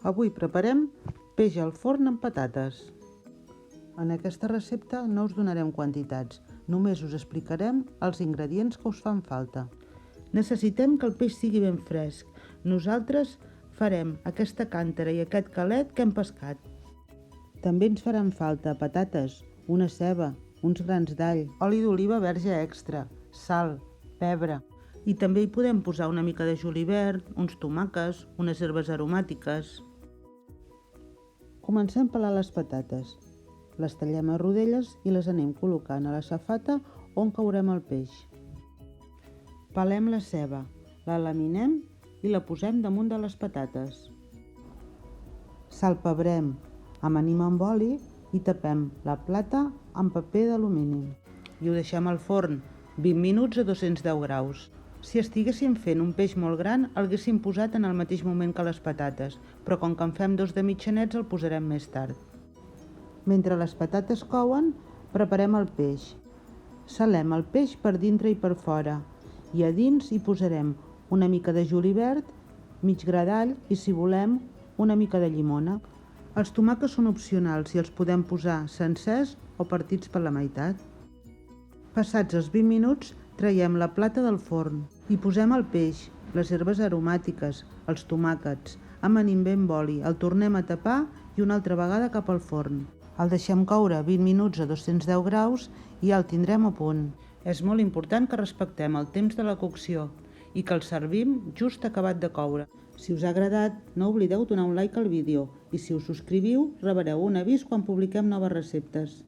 Avui preparem peix al forn amb patates. En aquesta recepta no us donarem quantitats, només us explicarem els ingredients que us fan falta. Necessitem que el peix sigui ben fresc. Nosaltres farem aquesta càntera i aquest calet que hem pescat. També ens faran falta patates, una ceba, uns grans d'all, oli d'oliva verge extra, sal, pebre. I també hi podem posar una mica de julivert, uns tomàquets, unes herbes aromàtiques. Comencem a pelar les patates. Les tallem a rodelles i les anem col·locant a la safata on caurem el peix. Pelem la ceba, la laminem i la posem damunt de les patates. Salpebrem, amanim amb oli i tapem la plata amb paper d'alumini. I ho deixem al forn 20 minuts a 210 graus. Si estiguéssim fent un peix molt gran, el haguéssim posat en el mateix moment que les patates, però com que en fem dos de mitjanets el posarem més tard. Mentre les patates couen, preparem el peix. Salem el peix per dintre i per fora, i a dins hi posarem una mica de julivert, mig gra d'all i, si volem, una mica de llimona. Els tomàquets són opcionals i els podem posar sencers o partits per la meitat. Passats els 20 minuts, traiem la plata del forn i posem el peix, les herbes aromàtiques, els tomàquets, amanim bé amb oli, el tornem a tapar i una altra vegada cap al forn. El deixem coure 20 minuts a 210 graus i ja el tindrem a punt. És molt important que respectem el temps de la cocció i que el servim just acabat de coure. Si us ha agradat, no oblideu donar un like al vídeo i si us subscriviu rebreu un avís quan publiquem noves receptes.